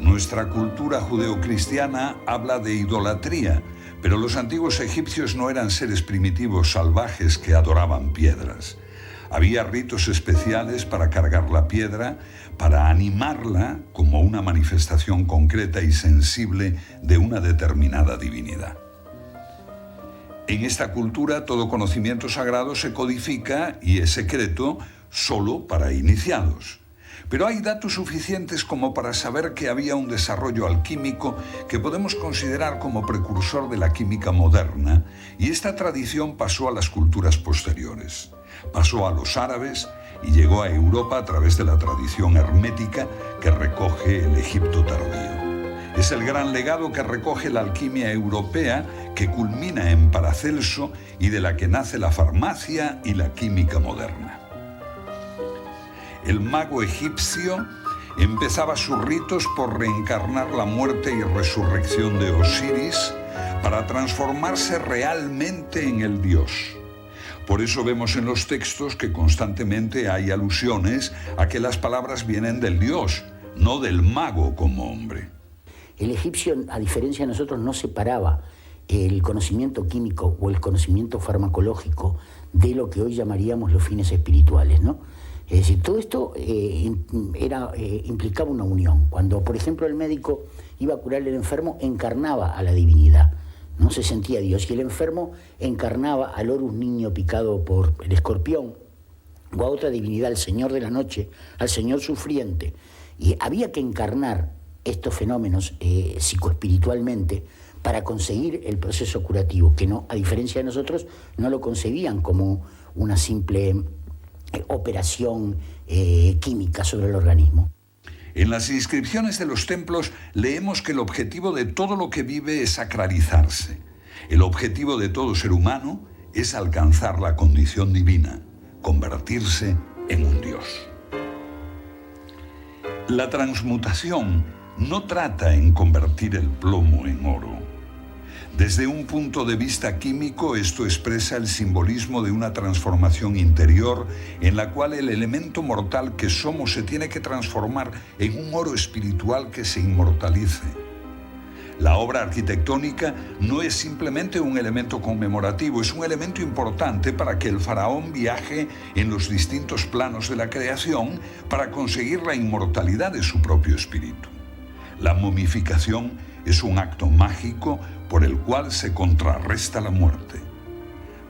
Nuestra cultura judeocristiana habla de idolatría, pero los antiguos egipcios no eran seres primitivos salvajes que adoraban piedras. Había ritos especiales para cargar la piedra, para animarla como una manifestación concreta y sensible de una determinada divinidad. En esta cultura todo conocimiento sagrado se codifica y es secreto solo para iniciados. Pero hay datos suficientes como para saber que había un desarrollo alquímico que podemos considerar como precursor de la química moderna, y esta tradición pasó a las culturas posteriores. Pasó a los árabes y llegó a Europa a través de la tradición hermética que recoge el Egipto tardío. Es el gran legado que recoge la alquimia europea, que culmina en Paracelso y de la que nace la farmacia y la química moderna. El mago egipcio empezaba sus ritos por reencarnar la muerte y resurrección de Osiris para transformarse realmente en el dios. Por eso vemos en los textos que constantemente hay alusiones a que las palabras vienen del dios, no del mago como hombre. El egipcio, a diferencia de nosotros, no separaba el conocimiento químico o el conocimiento farmacológico de lo que hoy llamaríamos los fines espirituales, ¿no? Es decir, todo esto implicaba una unión. Cuando, por ejemplo, el médico iba a curar al enfermo, encarnaba a la divinidad, no se sentía Dios, y el enfermo encarnaba al Horus niño picado por el escorpión, o a otra divinidad, al Señor de la noche, al Señor sufriente. Y había que encarnar estos fenómenos psicoespiritualmente para conseguir el proceso curativo, que no, a diferencia de nosotros, no lo concebían como una simple operación química sobre el organismo. En las inscripciones de los templos leemos que el objetivo de todo lo que vive es sacralizarse. El objetivo de todo ser humano es alcanzar la condición divina, convertirse en un dios. La transmutación no trata en convertir el plomo en oro. Desde un punto de vista químico, esto expresa el simbolismo de una transformación interior en la cual el elemento mortal que somos se tiene que transformar en un oro espiritual que se inmortalice. La obra arquitectónica no es simplemente un elemento conmemorativo, es un elemento importante para que el faraón viaje en los distintos planos de la creación para conseguir la inmortalidad de su propio espíritu. La momificación es un acto mágico por el cual se contrarresta la muerte.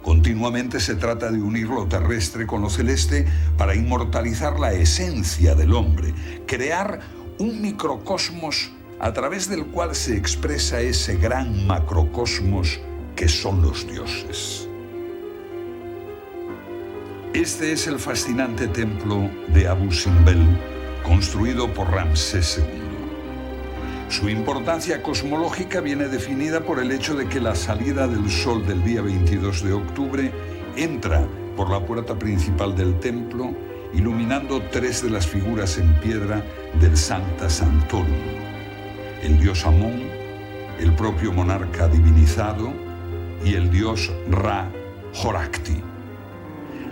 Continuamente se trata de unir lo terrestre con lo celeste para inmortalizar la esencia del hombre, crear un microcosmos a través del cual se expresa ese gran macrocosmos que son los dioses. Este es el fascinante templo de Abu Simbel, construido por Ramsés II. Su importancia cosmológica viene definida por el hecho de que la salida del sol del día 22 de octubre entra por la puerta principal del templo, iluminando 3 de las figuras en piedra del Sancta Sanctorum: el dios Amón, el propio monarca divinizado y el dios Ra Horakti.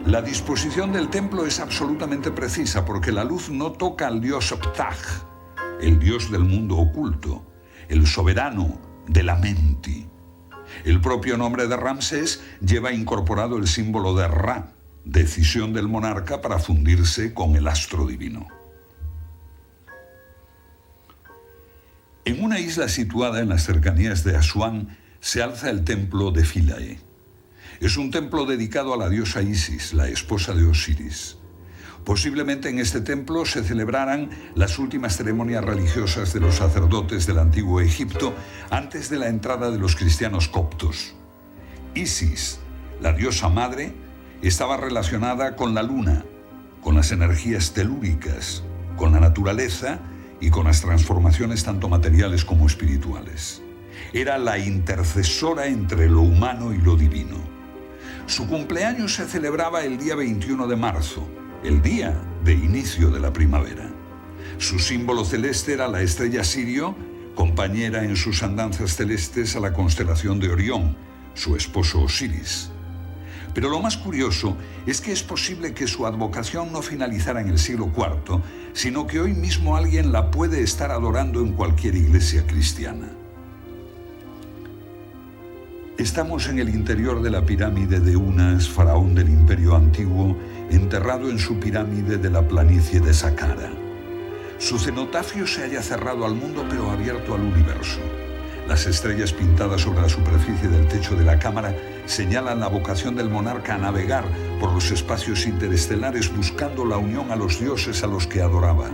La disposición del templo es absolutamente precisa porque la luz no toca al dios Ptah, el dios del mundo oculto, el soberano de la Menti. El propio nombre de Ramsés lleva incorporado el símbolo de Ra, decisión del monarca para fundirse con el astro divino. En una isla situada en las cercanías de Asuán se alza el templo de Philae. Es un templo dedicado a la diosa Isis, la esposa de Osiris. Posiblemente en este templo se celebraran las últimas ceremonias religiosas de los sacerdotes del antiguo Egipto antes de la entrada de los cristianos coptos. Isis, la diosa madre, estaba relacionada con la luna, con las energías telúricas, con la naturaleza y con las transformaciones tanto materiales como espirituales. Era la intercesora entre lo humano y lo divino. Su cumpleaños se celebraba el día 21 de marzo, el día de inicio de la primavera. Su símbolo celeste era la estrella Sirio, compañera en sus andanzas celestes a la constelación de Orión, su esposo Osiris. Pero lo más curioso es que es posible que su advocación no finalizara en el siglo IV, sino que hoy mismo alguien la puede estar adorando en cualquier iglesia cristiana. Estamos en el interior de la pirámide de Unas, faraón del Imperio Antiguo, enterrado en su pirámide de la planicie de Saqqara. Su cenotafio se halla cerrado al mundo pero abierto al universo. Las estrellas pintadas sobre la superficie del techo de la cámara señalan la vocación del monarca a navegar por los espacios interestelares buscando la unión a los dioses a los que adoraba.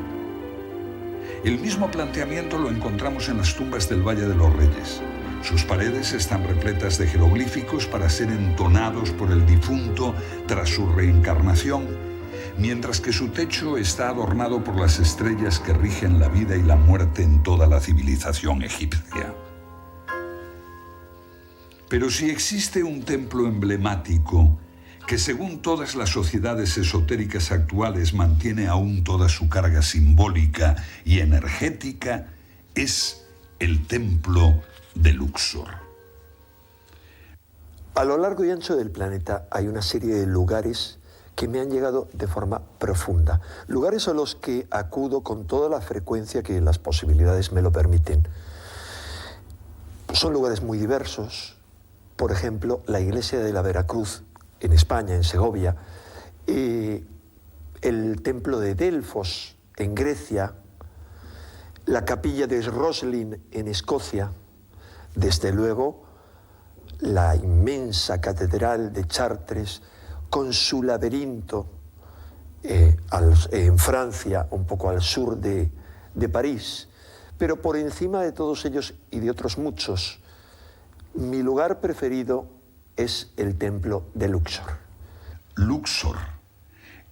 El mismo planteamiento lo encontramos en las tumbas del Valle de los Reyes. Sus paredes están repletas de jeroglíficos para ser entonados por el difunto tras su reencarnación, mientras que su techo está adornado por las estrellas que rigen la vida y la muerte en toda la civilización egipcia. Pero si existe un templo emblemático que según todas las sociedades esotéricas actuales mantiene aún toda su carga simbólica y energética, es el templo de Luxor. A lo largo y ancho del planeta hay una serie de lugares que me han llegado de forma profunda. Lugares a los que acudo con toda la frecuencia que las posibilidades me lo permiten. Son lugares muy diversos. Por ejemplo, la iglesia de la Veracruz, en España, en Segovia, el templo de Delfos, en Grecia, la capilla de Roslin, en Escocia, desde luego, la inmensa catedral de Chartres, con su laberinto en Francia, un poco al sur de París. Pero por encima de todos ellos y de otros muchos, mi lugar preferido es el templo de Luxor. Luxor,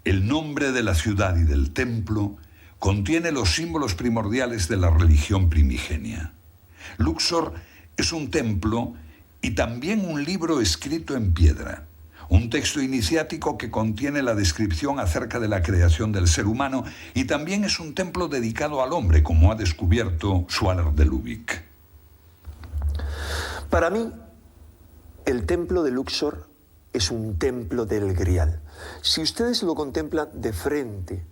el nombre de la ciudad y del templo, contiene los símbolos primordiales de la religión primigenia. Luxor es un templo y también un libro escrito en piedra, un texto iniciático que contiene la descripción acerca de la creación del ser humano, y también es un templo dedicado al hombre, como ha descubierto Schwaller de Lubick. Para mí, el templo de Luxor es un templo del Grial. Si ustedes lo contemplan de frente,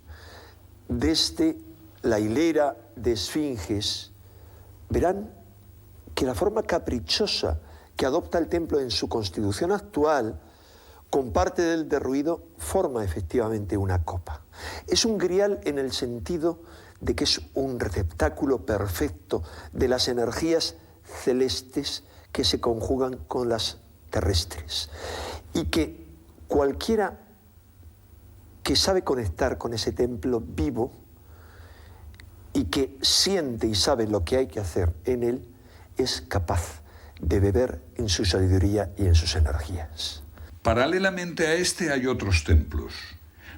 desde la hilera de esfinges, verán que la forma caprichosa que adopta el templo en su constitución actual, con parte del derruido, forma efectivamente una copa. Es un grial en el sentido de que es un receptáculo perfecto de las energías celestes que se conjugan con las terrestres, y que cualquiera que sabe conectar con ese templo vivo y que siente y sabe lo que hay que hacer en él, es capaz de beber en su sabiduría y en sus energías. Paralelamente a este hay otros templos.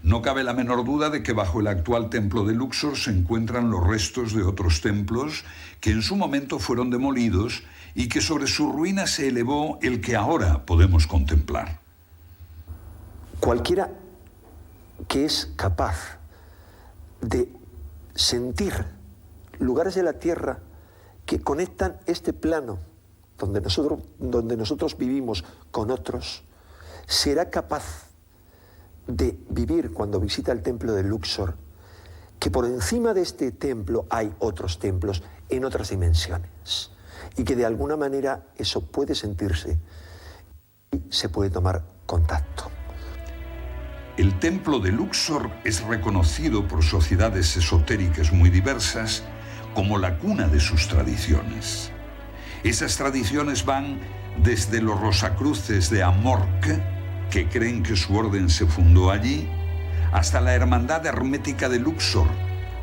No cabe la menor duda de que bajo el actual templo de Luxor se encuentran los restos de otros templos que en su momento fueron demolidos y que sobre sus ruinas se elevó el que ahora podemos contemplar. Cualquiera que es capaz de sentir lugares de la tierra que conectan este plano donde nosotros vivimos con otros, será capaz de vivir cuando visita el templo de Luxor, que por encima de este templo hay otros templos en otras dimensiones, y que de alguna manera eso puede sentirse y se puede tomar contacto. El templo de Luxor es reconocido por sociedades esotéricas muy diversas como la cuna de sus tradiciones. Esas tradiciones van desde los Rosacruces de Amorque, que creen que su orden se fundó allí, hasta la Hermandad Hermética de Luxor,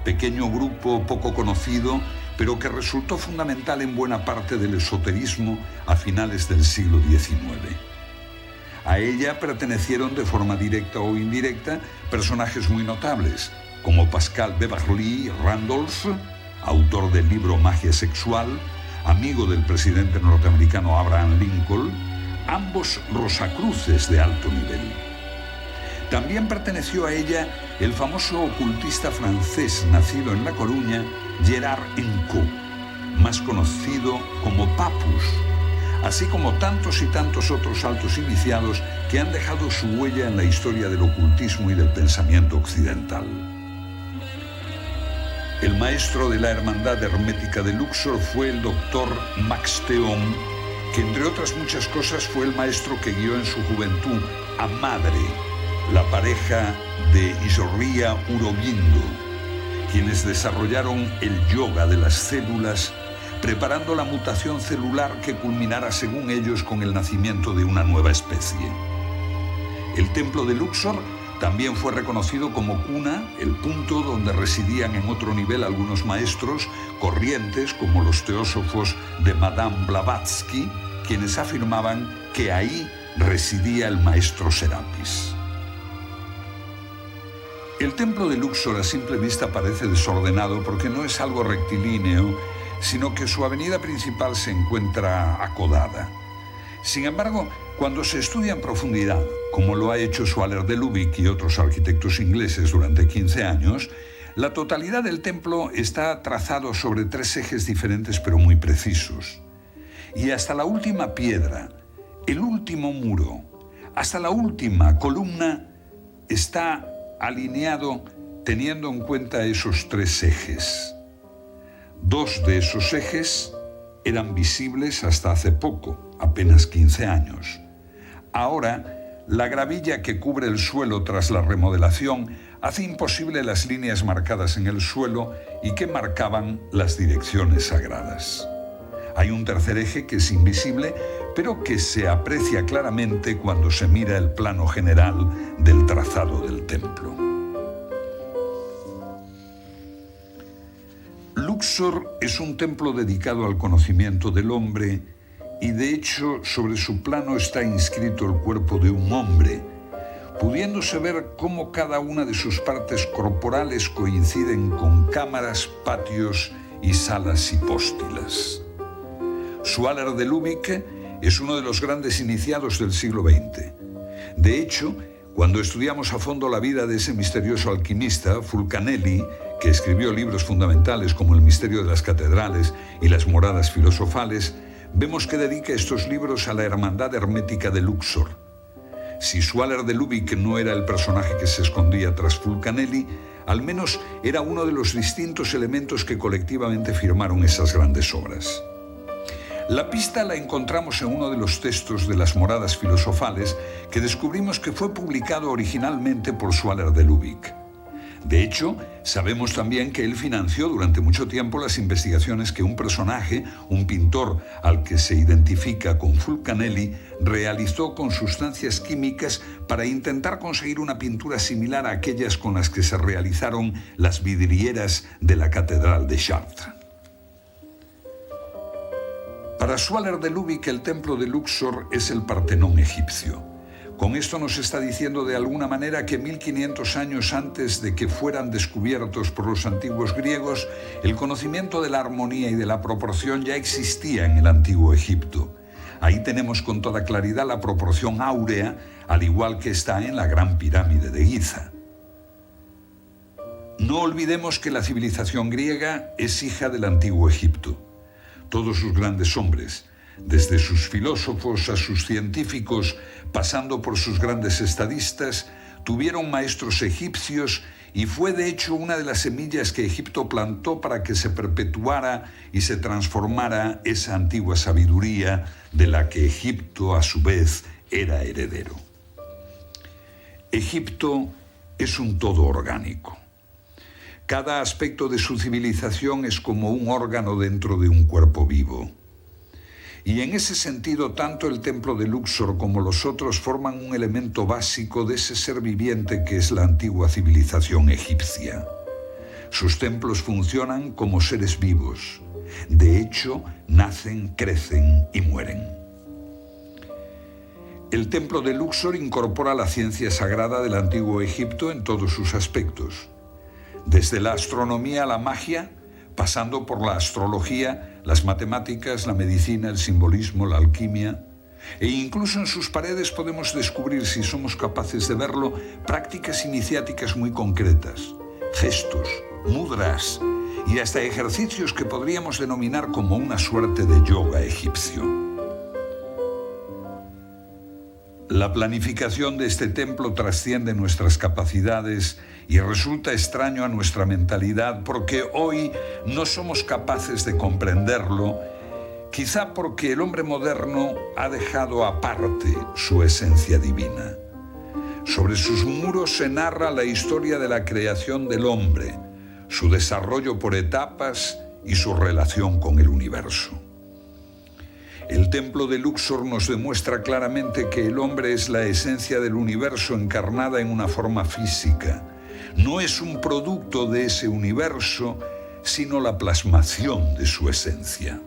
pequeño grupo poco conocido, pero que resultó fundamental en buena parte del esoterismo a finales del siglo XIX. A ella pertenecieron de forma directa o indirecta personajes muy notables, como Pascal Beverly Randolph, autor del libro Magia Sexual, amigo del presidente norteamericano Abraham Lincoln, ambos Rosacruces de alto nivel. También perteneció a ella el famoso ocultista francés nacido en La Coruña, Gerard Encaux, más conocido como Papus, así como tantos y tantos otros altos iniciados que han dejado su huella en la historia del ocultismo y del pensamiento occidental. El maestro de la Hermandad Hermética de Luxor fue el doctor Max Theon, que entre otras muchas cosas fue el maestro que guió en su juventud a Madre, la pareja de Isorría Urobindo, quienes desarrollaron el yoga de las células, preparando la mutación celular que culminara, según ellos, con el nacimiento de una nueva especie. El templo de Luxor también fue reconocido como cuna, el punto donde residían en otro nivel algunos maestros corrientes, como los teósofos de Madame Blavatsky, quienes afirmaban que ahí residía el maestro Serapis. El templo de Luxor a simple vista parece desordenado porque no es algo rectilíneo, sino que su avenida principal se encuentra acodada. Sin embargo, cuando se estudia en profundidad, como lo ha hecho Schwaller de Lubick y otros arquitectos ingleses durante 15 años, la totalidad del templo está trazado sobre 3 ejes diferentes pero muy precisos. Y hasta la última piedra, El último muro, hasta la última columna, está alineado teniendo en cuenta esos 3 ejes. 2 de esos ejes eran visibles hasta hace poco, apenas 15 años. Ahora, la gravilla que cubre el suelo tras la remodelación hace imposible las líneas marcadas en el suelo y que marcaban las direcciones sagradas. Hay un tercer eje que es invisible, pero que se aprecia claramente cuando se mira el plano general del trazado del templo. Luxor es un templo dedicado al conocimiento del hombre y de hecho sobre su plano está inscrito el cuerpo de un hombre, pudiéndose ver cómo cada una de sus partes corporales coinciden con cámaras, patios y salas hipóstilas. Sualler de Lubeck es uno de los grandes iniciados del siglo XX. De hecho, cuando estudiamos a fondo la vida de ese misterioso alquimista, Fulcanelli, que escribió libros fundamentales como El misterio de las catedrales y Las moradas filosofales, vemos que dedica estos libros a la hermandad hermética de Luxor. Si Sualler de Lubeck no era el personaje que se escondía tras Fulcanelli, al menos era uno de los distintos elementos que colectivamente firmaron esas grandes obras. La pista la encontramos en uno de los textos de Las moradas filosofales que descubrimos que fue publicado originalmente por Sualler de Lubeck. De hecho, sabemos también que él financió durante mucho tiempo las investigaciones que un personaje, un pintor al que se identifica con Fulcanelli, realizó con sustancias químicas para intentar conseguir una pintura similar a aquellas con las que se realizaron las vidrieras de la Catedral de Chartres. Para Sualler de Lubeck, el templo de Luxor es el Partenón egipcio. Con esto nos está diciendo de alguna manera que 1500 años antes de que fueran descubiertos por los antiguos griegos, el conocimiento de la armonía y de la proporción ya existía en el antiguo Egipto. Ahí tenemos con toda claridad la proporción áurea, al igual que está en la Gran Pirámide de Giza. No olvidemos que la civilización griega es hija del antiguo Egipto. Todos sus grandes hombres, desde sus filósofos a sus científicos, pasando por sus grandes estadistas, tuvieron maestros egipcios y fue de hecho una de las semillas que Egipto plantó para que se perpetuara y se transformara esa antigua sabiduría de la que Egipto a su vez era heredero. Egipto es un todo orgánico. Cada aspecto de su civilización es como un órgano dentro de un cuerpo vivo. Y en ese sentido, tanto el templo de Luxor como los otros forman un elemento básico de ese ser viviente que es la antigua civilización egipcia. Sus templos funcionan como seres vivos. De hecho, nacen, crecen y mueren. El templo de Luxor incorpora la ciencia sagrada del antiguo Egipto en todos sus aspectos. Desde la astronomía a la magia, pasando por la astrología, las matemáticas, la medicina, el simbolismo, la alquimia. E incluso en sus paredes podemos descubrir, si somos capaces de verlo, prácticas iniciáticas muy concretas, gestos, mudras y hasta ejercicios que podríamos denominar como una suerte de yoga egipcio. La planificación de este templo trasciende nuestras capacidades y resulta extraño a nuestra mentalidad porque hoy no somos capaces de comprenderlo, quizá porque el hombre moderno ha dejado aparte su esencia divina. Sobre sus muros se narra la historia de la creación del hombre, su desarrollo por etapas y su relación con el universo. El templo de Luxor nos demuestra claramente que el hombre es la esencia del universo encarnada en una forma física. No es un producto de ese universo, sino la plasmación de su esencia.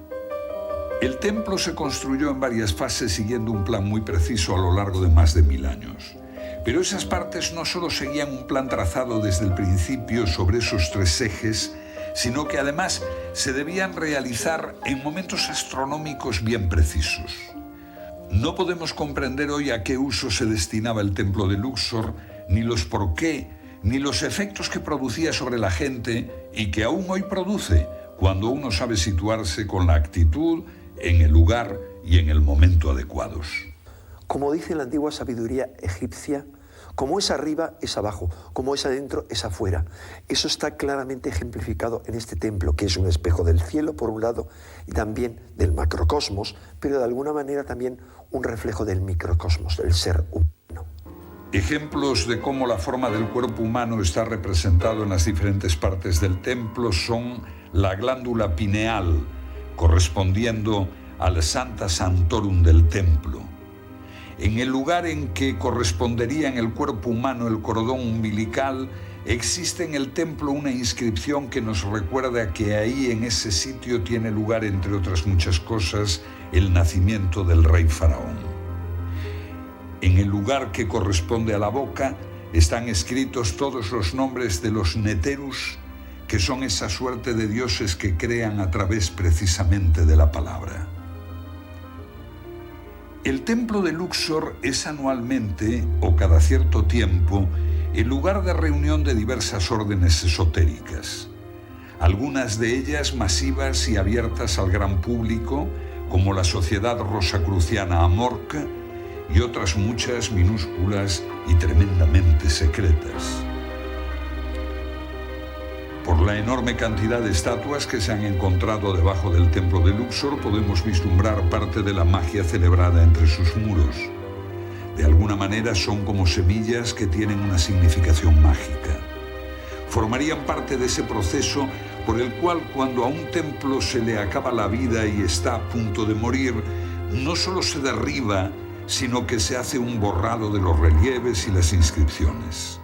El templo se construyó en varias fases siguiendo un plan muy preciso a lo largo de más de 1000 años. Pero esas partes no solo seguían un plan trazado desde el principio sobre esos 3 ejes, sino que además se debían realizar en momentos astronómicos bien precisos. No podemos comprender hoy a qué uso se destinaba el templo de Luxor, ni los por qué, ni los efectos que producía sobre la gente y que aún hoy produce cuando uno sabe situarse con la actitud, en el lugar y en el momento adecuados. Como dice la antigua sabiduría egipcia, como es arriba, es abajo, como es adentro, es afuera. Eso está claramente ejemplificado en este templo, que es un espejo del cielo, por un lado, y también del macrocosmos, pero de alguna manera también un reflejo del microcosmos, del ser humano. Ejemplos de cómo la forma del cuerpo humano está representado en las diferentes partes del templo son la glándula pineal, correspondiendo al Sancta Sanctorum del templo. En el lugar en que correspondería en el cuerpo humano el cordón umbilical, existe en el templo una inscripción que nos recuerda que ahí, en ese sitio, tiene lugar, entre otras muchas cosas, el nacimiento del rey faraón. En el lugar que corresponde a la boca están escritos todos los nombres de los Neterus, que son esa suerte de dioses que crean a través precisamente de la palabra. El templo de Luxor es anualmente, o cada cierto tiempo, el lugar de reunión de diversas órdenes esotéricas. Algunas de ellas masivas y abiertas al gran público, como la Sociedad Rosacruciana Amorca, y otras muchas minúsculas y tremendamente secretas. Por la enorme cantidad de estatuas que se han encontrado debajo del templo de Luxor, podemos vislumbrar parte de la magia celebrada entre sus muros. De alguna manera son como semillas que tienen una significación mágica. Formarían parte de ese proceso por el cual, cuando a un templo se le acaba la vida y está a punto de morir, no solo se derriba, sino que se hace un borrado de los relieves y las inscripciones.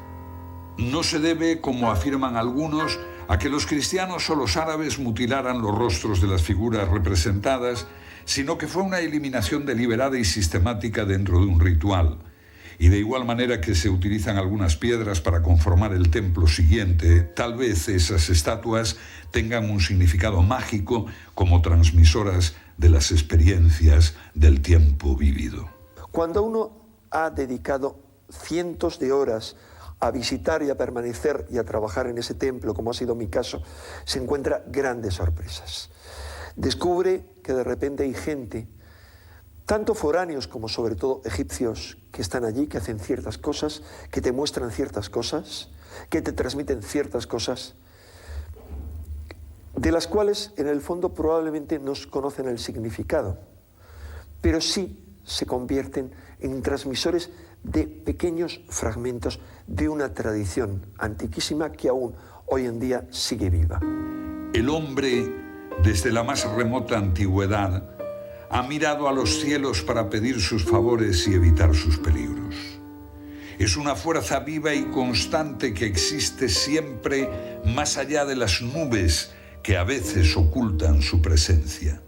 No se debe, como afirman algunos, a que los cristianos o los árabes mutilaran los rostros de las figuras representadas, sino que fue una eliminación deliberada y sistemática dentro de un ritual. Y de igual manera que se utilizan algunas piedras para conformar el templo siguiente, tal vez esas estatuas tengan un significado mágico como transmisoras de las experiencias del tiempo vivido. Cuando uno ha dedicado cientos de horas a visitar y a permanecer y a trabajar en ese templo, como ha sido mi caso, se encuentra grandes sorpresas. Descubre que de repente hay gente, tanto foráneos como sobre todo egipcios, que están allí, que hacen ciertas cosas, que te muestran ciertas cosas, que te transmiten ciertas cosas, de las cuales en el fondo probablemente no conocen el significado, pero sí se convierten en transmisores de pequeños fragmentos de una tradición antiquísima que aún hoy en día sigue viva. El hombre, desde la más remota antigüedad, ha mirado a los cielos para pedir sus favores y evitar sus peligros. Es una fuerza viva y constante que existe siempre más allá de las nubes que a veces ocultan su presencia.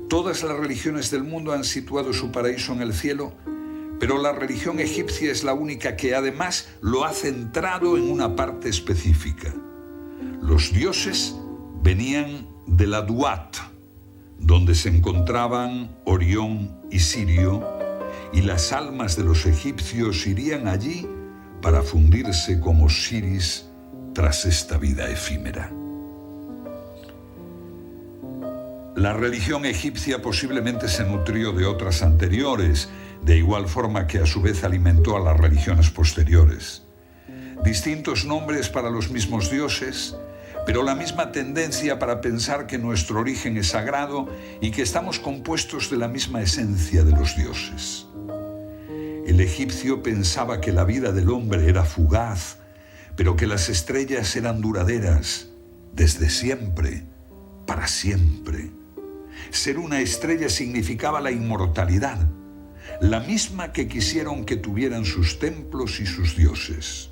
Todas las religiones del mundo han situado su paraíso en el cielo, pero la religión egipcia es la única que además lo ha centrado en una parte específica. Los dioses venían de la Duat, donde se encontraban Orión y Sirio, y las almas de los egipcios irían allí para fundirse con Osiris tras esta vida efímera. La religión egipcia posiblemente se nutrió de otras anteriores, de igual forma que a su vez alimentó a las religiones posteriores. Distintos nombres para los mismos dioses, pero la misma tendencia para pensar que nuestro origen es sagrado y que estamos compuestos de la misma esencia de los dioses. El egipcio pensaba que la vida del hombre era fugaz, pero que las estrellas eran duraderas, desde siempre, para siempre. Ser una estrella significaba la inmortalidad, la misma que quisieron que tuvieran sus templos y sus dioses.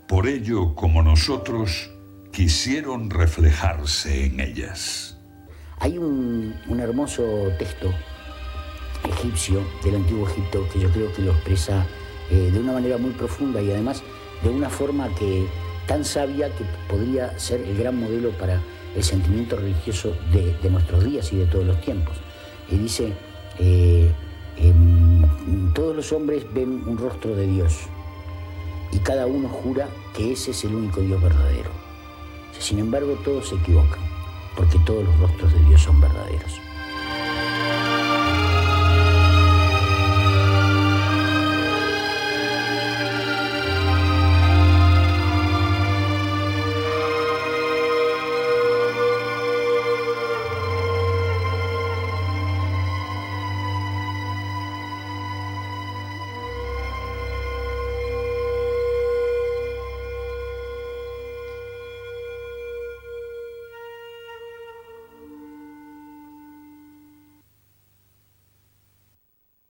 Por ello, como nosotros, quisieron reflejarse en ellas. Hay un hermoso texto egipcio del Antiguo Egipto que yo creo que lo expresa de una manera muy profunda y además de una forma tan sabia que podría ser el gran modelo para el sentimiento religioso de nuestros días y de todos los tiempos. Y dice, todos los hombres ven un rostro de Dios y cada uno jura que ese es el único Dios verdadero. Sin embargo, todos se equivocan, porque todos los rostros de Dios son verdaderos.